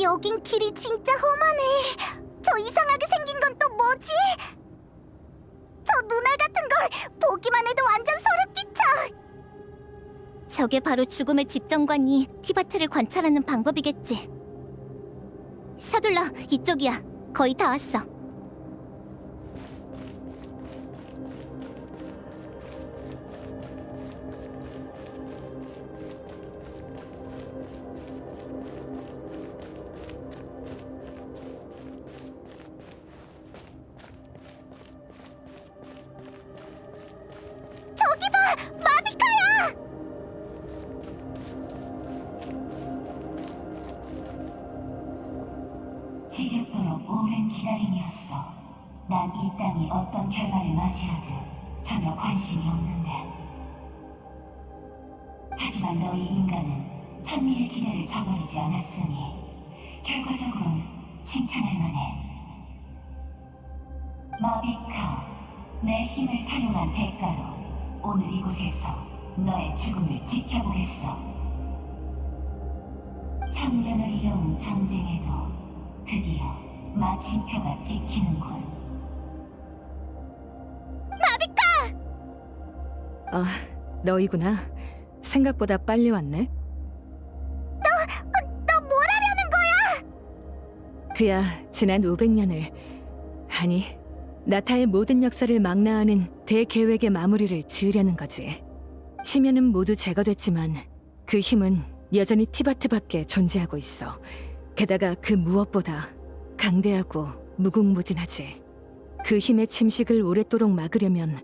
여긴 길이 진짜 험하네. 저 이상하게 생긴 건 또 뭐지? 저 눈알 같은 거 보기만 해도 완전 소름 끼쳐. 저게 바로 죽음의 집정관이 티바트를 관찰하는 방법이겠지. 서둘러, 이쪽이야. 거의 다 왔어. 저기 봐! 마비카야! 지겹도록 오랜 기다림이었어. 난 이 땅이 어떤 결말을 맞이하든 전혀 관심이 없는데. 하지만 너희 인간은 천미의 기대를 저버리지 않았으니 결과적으로는 칭찬할 만해. 마비카, 내 힘을 사용한 대가로 오늘 이곳에서 너의 죽음을 지켜보겠어. 천년을 이어온 전쟁에도 드디어 마침표가 찍히는군. 아, 너희구나. 생각보다 빨리 왔네. 너 뭘 하려는 거야? 그야 지난 500년을, 아니, 나타의 모든 역사를 망라하는 대계획의 마무리를 지으려는 거지. 심연은 모두 제거됐지만 그 힘은 여전히 티바트 밖에 존재하고 있어. 게다가 그 무엇보다 강대하고 무궁무진하지. 그 힘의 침식을 오랫도록 막으려면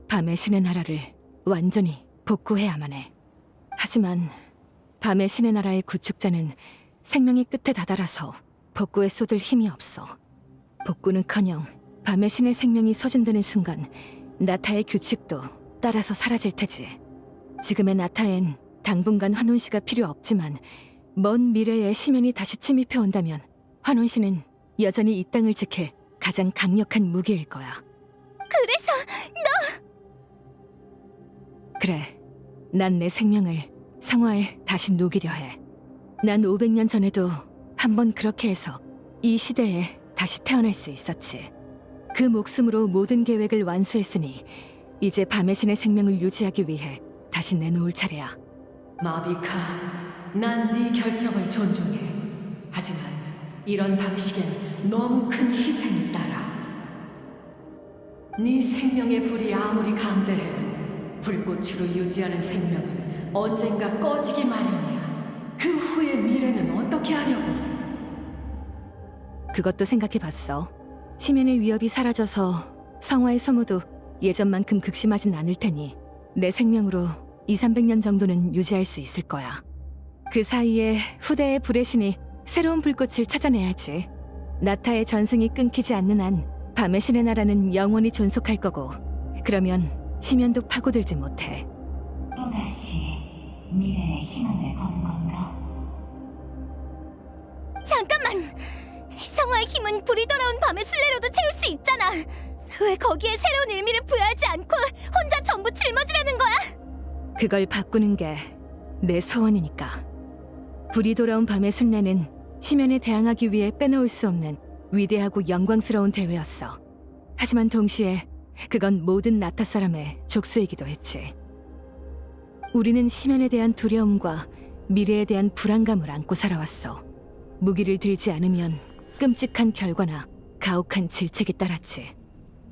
밤의 신의 나라를 완전히 복구해야만 해. 하지만 밤의 신의 나라의 구축자는 생명의 끝에 다다라서 복구에 쏟을 힘이 없어. 복구는커녕 밤의 신의 생명이 소진되는 순간 나타의 규칙도 따라서 사라질 테지. 지금의 나타엔 당분간 환혼시가 필요 없지만 먼 미래에 심연이 다시 침입해온다면 환혼시는 여전히 이 땅을 지킬 가장 강력한 무기일 거야. 그래서 그래, 난 내 생명을 상화에 다시 녹이려 해. 난 500년 전에도 한번 그렇게 해서 이 시대에 다시 태어날 수 있었지. 그 목숨으로 모든 계획을 완수했으니 이제 밤의 신의 생명을 유지하기 위해 다시 내놓을 차례야. 마비카, 난 네 결정을 존중해. 하지만 이런 방식엔 너무 큰 희생이 따라. 네 생명의 불이 아무리 강대해도 불꽃으로 유지하는 생명은 언젠가 꺼지기 마련이야. 그 후의 미래는 어떻게 하려고? 그것도 생각해봤어. 심연의 위협이 사라져서 성화의 소모도 예전만큼 극심하진 않을 테니 내 생명으로 200~300년 정도는 유지할 수 있을 거야. 그 사이에 후대의 불의 신이 새로운 불꽃을 찾아내야지. 나타의 전승이 끊기지 않는 한 밤의 신의 나라는 영원히 존속할 거고, 그러면 심연도 파고들지 못해. 또다시 미래의 희망을 거는 건가? 잠깐만! 성화의 힘은 불이 돌아온 밤의 순례로도 채울 수 있잖아. 왜 거기에 새로운 의미를 부여하지 않고 혼자 전부 짊어지려는 거야? 그걸 바꾸는 게 내 소원이니까. 불이 돌아온 밤의 순례는 심연에 대항하기 위해 빼놓을 수 없는 위대하고 영광스러운 대회였어. 하지만 동시에 그건 모든 나타 사람의 족수이기도 했지. 우리는 심연에 대한 두려움과 미래에 대한 불안감을 안고 살아왔어. 무기를 들지 않으면 끔찍한 결과나 가혹한 질책이 따랐지.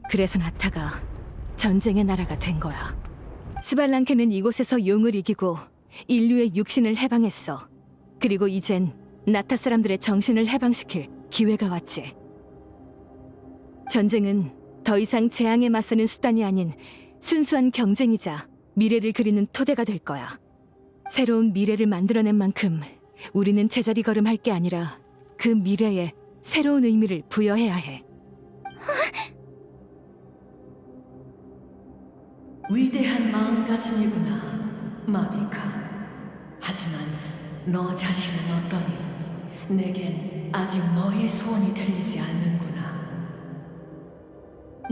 그래서 나타가 전쟁의 나라가 된 거야. 스발랑케는 이곳에서 용을 이기고 인류의 육신을 해방했어. 그리고 이젠 나타 사람들의 정신을 해방시킬 기회가 왔지. 전쟁은 더 이상 재앙에 맞서는 수단이 아닌 순수한 경쟁이자 미래를 그리는 토대가 될 거야. 새로운 미래를 만들어낸 만큼 우리는 제자리 걸음할 게 아니라 그 미래에 새로운 의미를 부여해야 해. 위대한 마음가짐이구나, 마비카. 하지만 너 자신은 어떠니? 내겐 아직 너의 소원이 들리지 않는구나.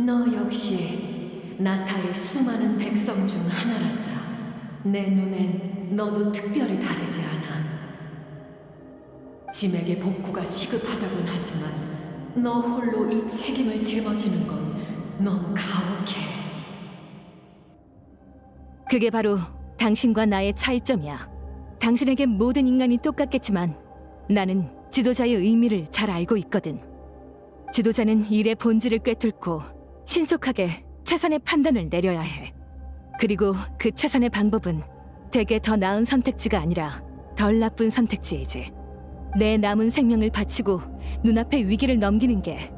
너 역시 나타의 수많은 백성 중 하나란다. 내 눈엔 너도 특별히 다르지 않아. 짐에게 복구가 시급하다곤 하지만 너 홀로 이 책임을 짊어지는 건 너무 가혹해. 그게 바로 당신과 나의 차이점이야. 당신에겐 모든 인간이 똑같겠지만 나는 지도자의 의미를 잘 알고 있거든. 지도자는 일의 본질을 꿰뚫고 신속하게 최선의 판단을 내려야 해. 그리고 그 최선의 방법은 대개 더 나은 선택지가 아니라 덜 나쁜 선택지이지. 내 남은 생명을 바치고 눈앞의 위기를 넘기는 게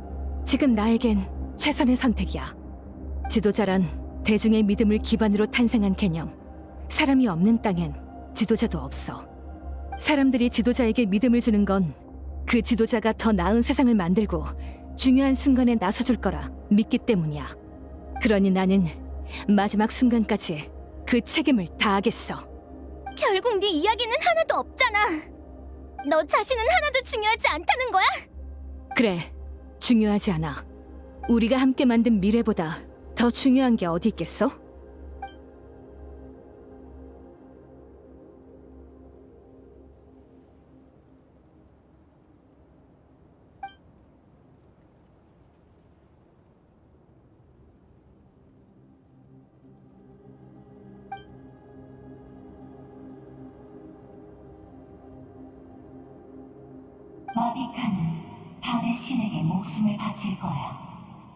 지금 나에겐 최선의 선택이야. 지도자란 대중의 믿음을 기반으로 탄생한 개념. 사람이 없는 땅엔 지도자도 없어. 사람들이 지도자에게 믿음을 주는 건 그 지도자가 더 나은 세상을 만들고 중요한 순간에 나서줄 거라 믿기 때문이야. 그러니 나는 마지막 순간까지 그 책임을 다하겠어. 결국 네 이야기는 하나도 없잖아. 너 자신은 하나도 중요하지 않다는 거야? 그래, 중요하지 않아. 우리가 함께 만든 미래보다 더 중요한 게 어디 있겠어? 마비카는 밤의 신에게 목숨을 바칠 거야.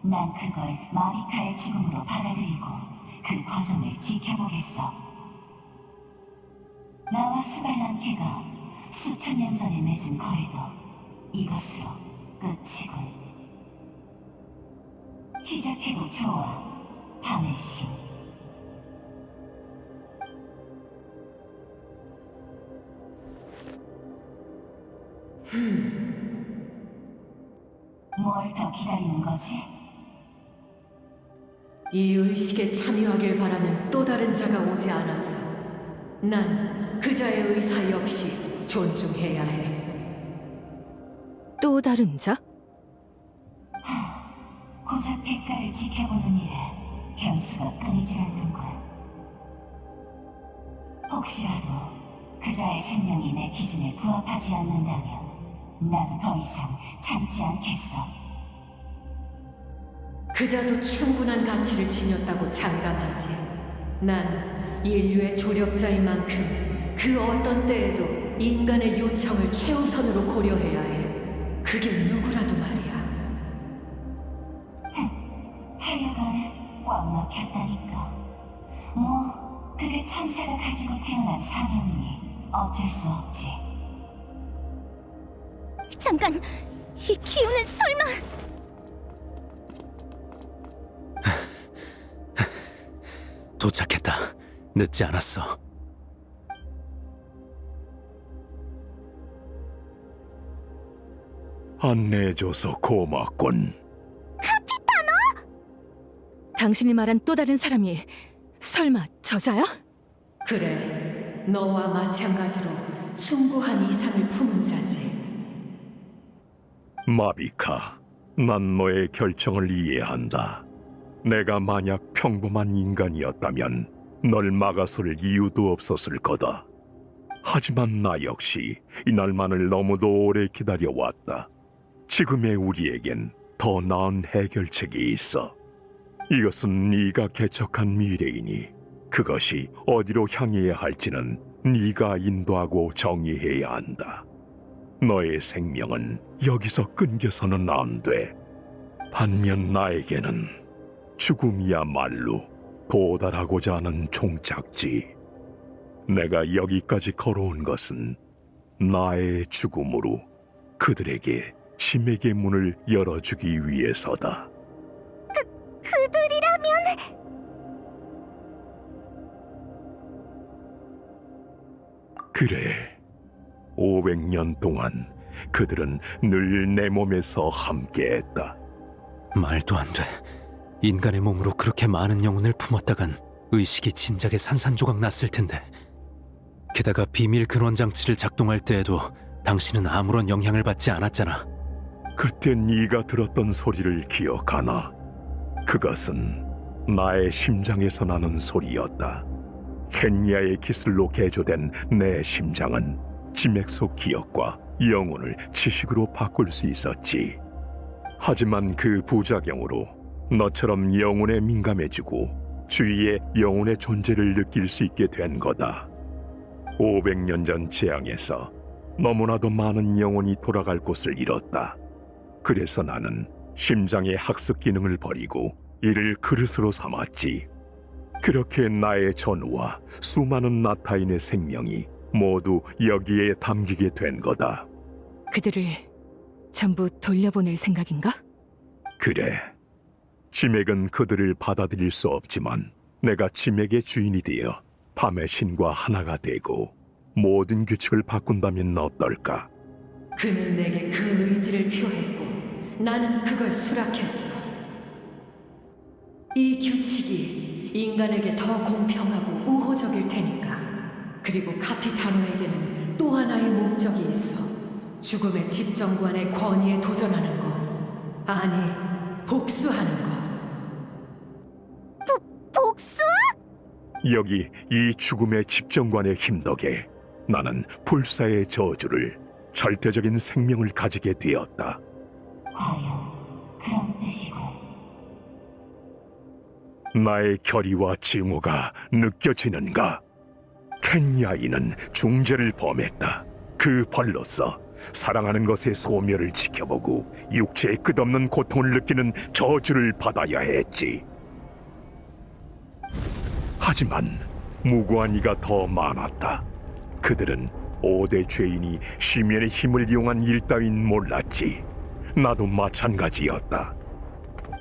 난 그걸 마비카의 죽음으로 받아들이고 그 과정을 지켜보겠어. 나와 스발란케가 수천 년 전에 맺은 거래도 이것으로 끝이군. 시작해도 좋아, 밤의 신. 뭘 더 기다리는 거지? 이 의식에 참여하길 바라는 또 다른 자가 오지 않았어. 난 그자의 의사 역시 존중해야 해. 또 다른 자? 고작 백가를 지켜보는 일에 변수가 끊이질 않는 걸. 혹시라도 그자의 생명이 내 기준에 부합하지 않는다면 나도 더 이상 참지 않겠어. 그자도 충분한 가치를 지녔다고 장담하지. 난 인류의 조력자인 만큼 그 어떤 때에도 인간의 요청을 최우선으로 고려해야 해. 그게 누구라도 말이야. 하여간 꽉 막혔다니까. 뭐 그게 천사가 가지고 태어난 사명이니 어쩔 수 없지. 잠깐, 이 기운은 설마... 도착했다. 늦지 않았어. 안내해줘서 고맙군. 당신이 말한 또 다른 사람이 설마 저자야? 그래, 너와 마찬가지로 숭고한 이상을 품은 자지. 마비카, 난 너의 결정을 이해한다. 내가 만약 평범한 인간이었다면 널 막아설 이유도 없었을 거다. 하지만 나 역시 이날만을 너무도 오래 기다려왔다. 지금의 우리에겐 더 나은 해결책이 있어. 이것은 네가 개척한 미래이니 그것이 어디로 향해야 할지는 네가 인도하고 정의해야 한다. 너의 생명은 여기서 끊겨서는 안 돼. 반면 나에게는 죽음이야말로 도달하고자 하는 종착지. 내가 여기까지 걸어온 것은 나의 죽음으로 그들에게 심에게 문을 열어주기 위해서다. 그들이라면... 그래, 500년 동안 그들은 늘 내 몸에서 함께했다. 말도 안 돼. 인간의 몸으로 그렇게 많은 영혼을 품었다간 의식이 진작에 산산조각 났을 텐데. 게다가 비밀 근원 장치를 작동할 때에도 당신은 아무런 영향을 받지 않았잖아. 그때 네가 들었던 소리를 기억하나? 그것은 나의 심장에서 나는 소리였다. 켄야의 기술로 개조된 내 심장은 지맥 속 기억과 영혼을 지식으로 바꿀 수 있었지. 하지만 그 부작용으로 너처럼 영혼에 민감해지고 주위에 영혼의 존재를 느낄 수 있게 된 거다. 500년 전 재앙에서 너무나도 많은 영혼이 돌아갈 곳을 잃었다. 그래서 나는 심장의 학습 기능을 버리고 이를 그릇으로 삼았지. 그렇게 나의 전우와 수많은 나타인의 생명이 모두 여기에 담기게 된 거다. 그들을 전부 돌려보낼 생각인가? 그래. 지맥은 그들을 받아들일 수 없지만 내가 지맥의 주인이 되어 밤의 신과 하나가 되고 모든 규칙을 바꾼다면 어떨까? 그는 내게 그 의지를 표했고 나는 그걸 수락했어. 이 규칙이 인간에게 더 공평하고 우호적일 테니까. 그리고 카피타노에게는 또 하나의 목적이 있어. 죽음의 집정관의 권위에 도전하는 거. 아니, 복수하는 거. 복수? 여기 이 죽음의 집정관의 힘 덕에 나는 불사의 저주를 절대적인 생명을 가지게 되었다. 과연 그런 뜻이고 나의 결의와 징후가 느껴지는가? 켄야이는 중죄를 범했다. 그 벌로서 사랑하는 것의 소멸을 지켜보고 육체의 끝없는 고통을 느끼는 저주를 받아야 했지. 하지만 무고한 이가 더 많았다. 그들은 5대 죄인이 시면의 힘을 이용한 일 따윈 몰랐지. 나도 마찬가지였다.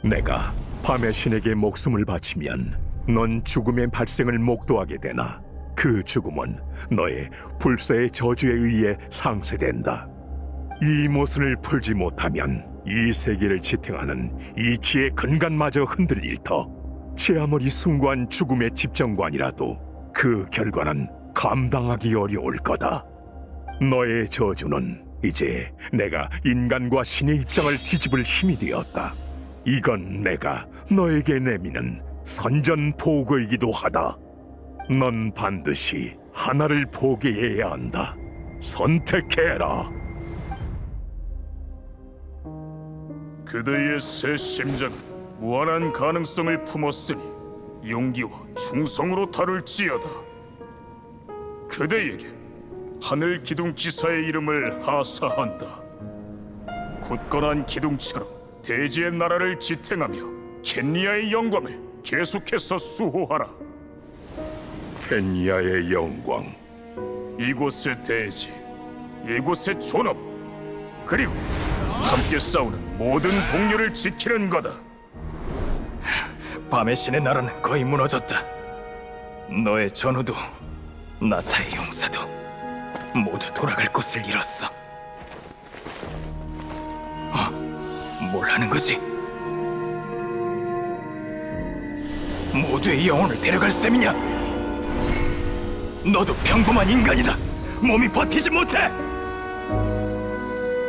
내가 밤의 신에게 목숨을 바치면 넌 죽음의 발생을 목도하게 되나 그 죽음은 너의 불사의 저주에 의해 상쇄된다. 이 모순을 풀지 못하면 이 세계를 지탱하는 이치의 근간마저 흔들릴 터. 제 아무리 숭고한 죽음의 집정관이라도 그 결과는 감당하기 어려울 거다. 너의 저주는 이제 내가 인간과 신의 입장을 뒤집을 힘이 되었다. 이건 내가 너에게 내미는 선전포고이기도 하다. 넌 반드시 하나를 포기해야 한다. 선택해라. 그대의 새 심장은 무한한 가능성을 품었으니 용기와 충성으로 다룰지어다. 그대에게 하늘 기둥 기사의 이름을 하사한다. 굳건한 기둥처럼 대지의 나라를 지탱하며 켄리아의 영광을 계속해서 수호하라. 켄야의 영광, 이곳의 대지, 이곳의 존엄, 그리고 함께 싸우는 모든 동료를 지키는 거다. 밤의 신의 나라는 거의 무너졌다. 너의 전우도 나타의 용사도 모두 돌아갈 곳을 잃었어. 뭘 하는 거지? 모두의 영혼을 데려갈 셈이냐? 너도 평범한 인간이다. 몸이 버티지 못해.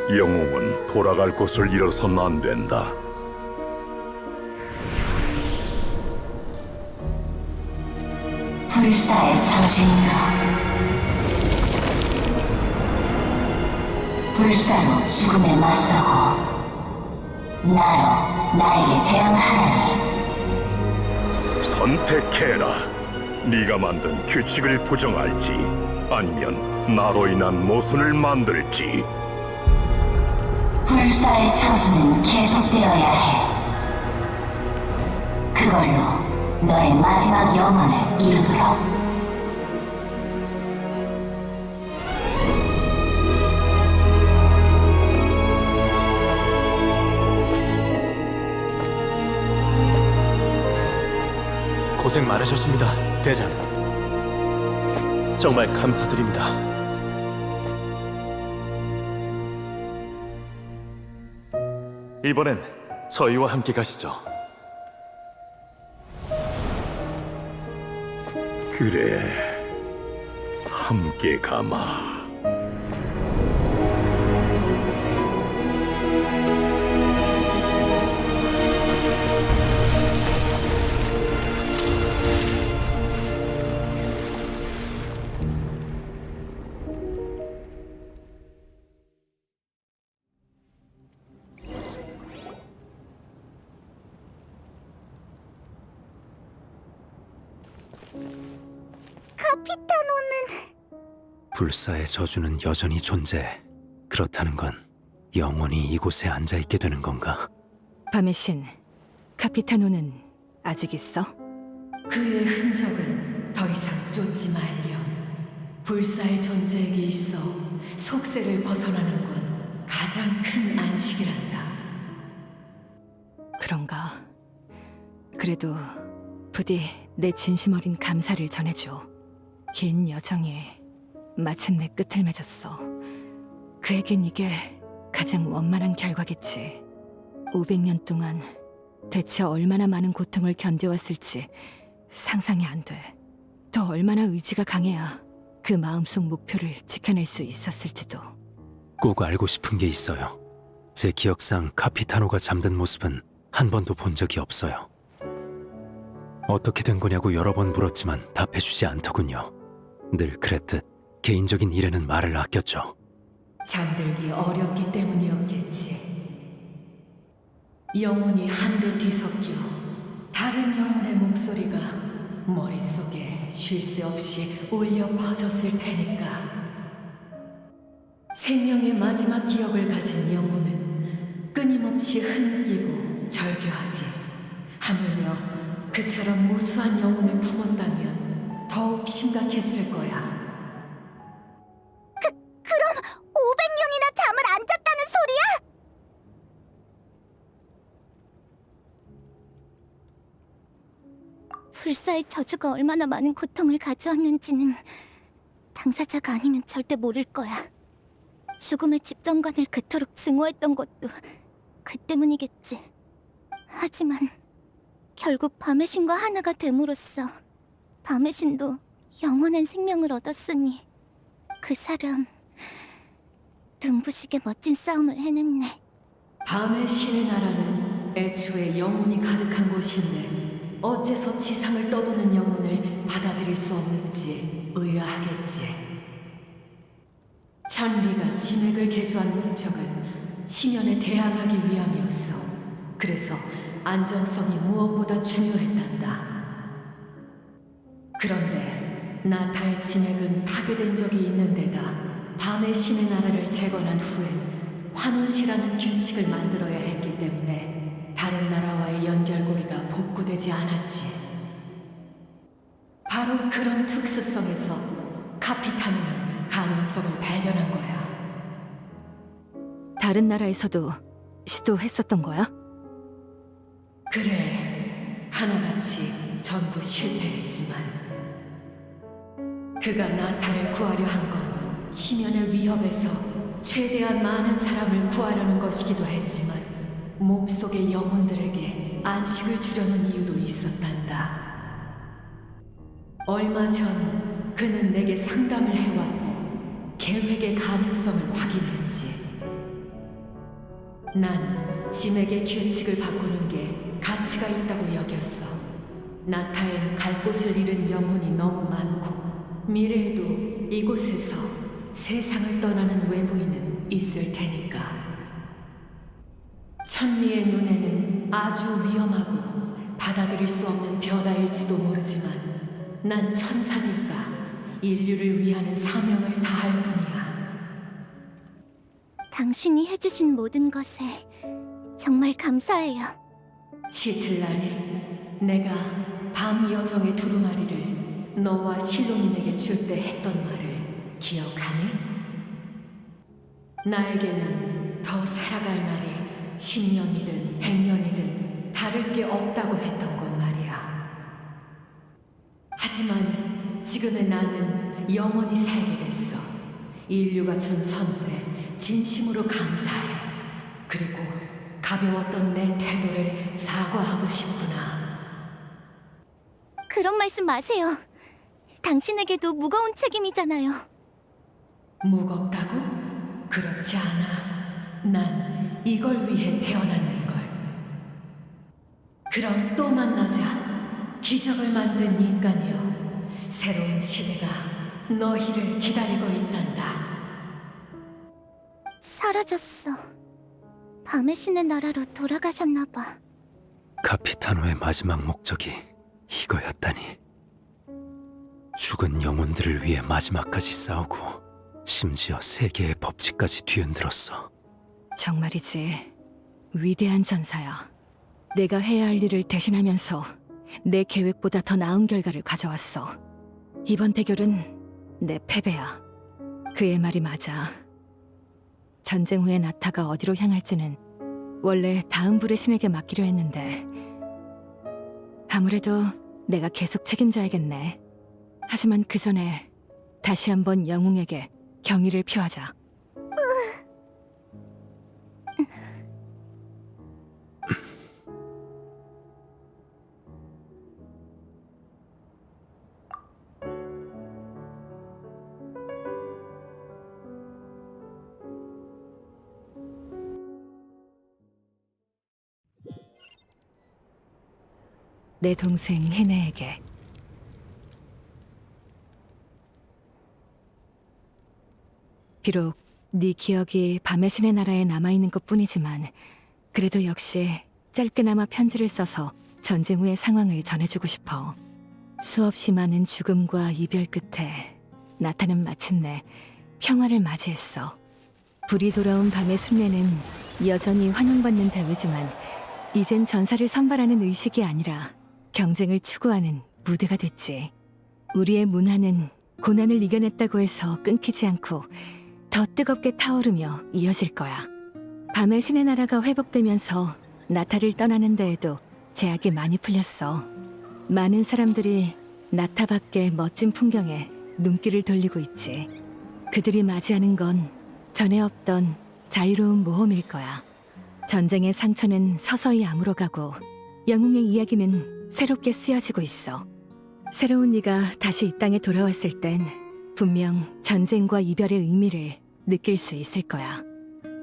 영웅은 돌아갈 곳을 잃어선 안 된다. 불사의 저주인가? 불사로 죽음에 맞서고 나로 나에게 대항하라니. 선택해라. 네가 만든 규칙을 부정할지 아니면 나로 인한 모순을 만들지. 불사의 저주는 계속되어야 해. 그걸로 너의 마지막 영혼을 이루도록. 고생 많으셨습니다, 대장. 정말 감사드립니다. 이번엔 저희와 함께 가시죠. 그래, 함께 가마. 불사의 저주는 여전히 존재해. 그렇다는 건 영원히 이곳에 앉아있게 되는 건가? 밤의 신, 카피타노는 아직 있어? 그의 흔적은 더 이상 쫓지 말렴. 불사의 존재에게 있어 속세를 벗어나는 건 가장 큰 안식이란다. 그런가? 그래도 부디 내 진심 어린 감사를 전해줘. 긴 여정이 마침내 끝을 맺었어. 그에겐 이게 가장 원만한 결과겠지. 500년 동안 대체 얼마나 많은 고통을 견뎌왔을지 상상이 안 돼. 또 얼마나 의지가 강해야 그 마음속 목표를 지켜낼 수 있었을지도. 꼭 알고 싶은 게 있어요. 제 기억상 카피타노가 잠든 모습은 한 번도 본 적이 없어요. 어떻게 된 거냐고 여러 번 물었지만 답해주지 않더군요. 늘 그랬듯 개인적인 일에는 말을 아꼈죠. 잠들기 어렵기 때문이었겠지. 영혼이 한데 뒤섞여 다른 영혼의 목소리가 머릿속에 쉴 새 없이 울려 퍼졌을 테니까. 생명의 마지막 기억을 가진 영혼은 끊임없이 흐느끼고 절규하지. 하물며 그처럼 무수한 영혼을 품었다면 더욱 심각했을 거야. 그럼 500년이나 잠을 안 잤다는 소리야? 불사의 저주가 얼마나 많은 고통을 가져왔는지는 당사자가 아니면 절대 모를 거야. 죽음의 집정관을 그토록 증오했던 것도 그 때문이겠지. 하지만 결국 밤의 신과 하나가 됨으로써 밤의 신도 영원한 생명을 얻었으니 그 사람 눈부시게 멋진 싸움을 해냈네. 밤의 신의 나라는 애초에 영혼이 가득한 곳인데 어째서 지상을 떠도는 영혼을 받아들일 수 없는지 의아하겠지. 천리가 지맥을 개조한 목적은 심연에 대항하기 위함이었어. 그래서 안정성이 무엇보다 중요했단다. 그런데 나타의 지맥은 파괴된 적이 있는 데다 밤의 신의 나라를 재건한 후엔 환원시라는 규칙을 만들어야 했기 때문에 다른 나라와의 연결고리가 복구되지 않았지. 바로 그런 특수성에서 카피타노는 가능성을 발견한 거야. 다른 나라에서도 시도했었던 거야? 그래, 하나같이 전부 실패했지만 그가 나타를 구하려 한 건 심연의 위협에서 최대한 많은 사람을 구하려는 것이기도 했지만 몸속의 영혼들에게 안식을 주려는 이유도 있었단다. 얼마 전 그는 내게 상담을 해왔고 계획의 가능성을 확인했지. 난 지맥의 규칙을 바꾸는 게 가치가 있다고 여겼어. 나타엔 갈 곳을 잃은 영혼이 너무 많고 미래에도 이곳에서 세상을 떠나는 외부인은 있을 테니까. 천리의 눈에는 아주 위험하고 받아들일 수 없는 변화일지도 모르지만 난 천사니까 인류를 위하는 사명을 다할 뿐이야. 당신이 해주신 모든 것에 정말 감사해요. 시틀날에 내가 밤 여정의 두루마리를 너와 실로닌에게 줄 때 했던 말을 기억하니? 나에게는 더 살아갈 날이 10년이든 100년이든 다를 게 없다고 했던 것 말이야. 하지만 지금의 나는 영원히 살게 됐어. 인류가 준 선물에 진심으로 감사해. 그리고 가벼웠던 내 태도를 사과하고 싶구나. 그런 말씀 마세요. 당신에게도 무거운 책임이잖아요. 무겁다고? 그렇지 않아. 난 이걸 위해 태어났는걸. 그럼 또 만나자. 기적을 만든 인간이여. 새로운 시대가 너희를 기다리고 있단다. 사라졌어. 밤의 신의 나라로 돌아가셨나 봐. 카피타노의 마지막 목적이 이거였다니. 죽은 영혼들을 위해 마지막까지 싸우고 심지어 세계의 법칙까지 뒤흔들었어. 정말이지 위대한 전사야. 내가 해야 할 일을 대신하면서 내 계획보다 더 나은 결과를 가져왔어. 이번 대결은 내 패배야. 그의 말이 맞아. 전쟁 후에 나타가 어디로 향할지는 원래 다음 불의 신에게 맡기려 했는데 아무래도 내가 계속 책임져야겠네. 하지만 그 전에 다시 한번 영웅에게 경의를 표하자. 내 동생 헤네에게. 비록 네 기억이 밤의 신의 나라에 남아있는 것뿐이지만 그래도 역시 짧게나마 편지를 써서 전쟁 후의 상황을 전해주고 싶어. 수없이 많은 죽음과 이별 끝에 나타는 마침내 평화를 맞이했어. 불이 돌아온 밤의 순례는 여전히 환영받는 대회지만 이젠 전사를 선발하는 의식이 아니라 경쟁을 추구하는 무대가 됐지. 우리의 문화는 고난을 이겨냈다고 해서 끊기지 않고 더 뜨겁게 타오르며 이어질 거야. 밤의 신의 나라가 회복되면서 나타를 떠나는 데에도 제약이 많이 풀렸어. 많은 사람들이 나타 밖의 멋진 풍경에 눈길을 돌리고 있지. 그들이 맞이하는 건 전에 없던 자유로운 모험일 거야. 전쟁의 상처는 서서히 아물어가고 영웅의 이야기는 새롭게 쓰여지고 있어. 새로운 네가 다시 이 땅에 돌아왔을 땐 분명 전쟁과 이별의 의미를 느낄 수 있을 거야.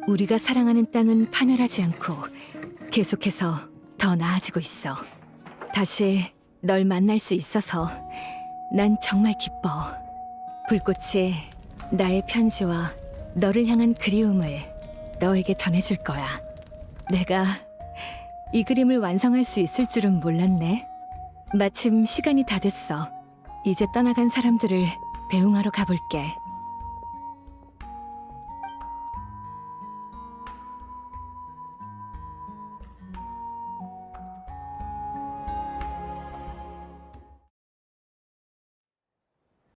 우리가 사랑하는 땅은 파멸하지 않고 계속해서 더 나아지고 있어. 다시 널 만날 수 있어서 난 정말 기뻐. 불꽃이 나의 편지와 너를 향한 그리움을 너에게 전해줄 거야. 내가 이 그림을 완성할 수 있을 줄은 몰랐네. 마침 시간이 다 됐어. 이제 떠나간 사람들을 배웅하러 가볼게.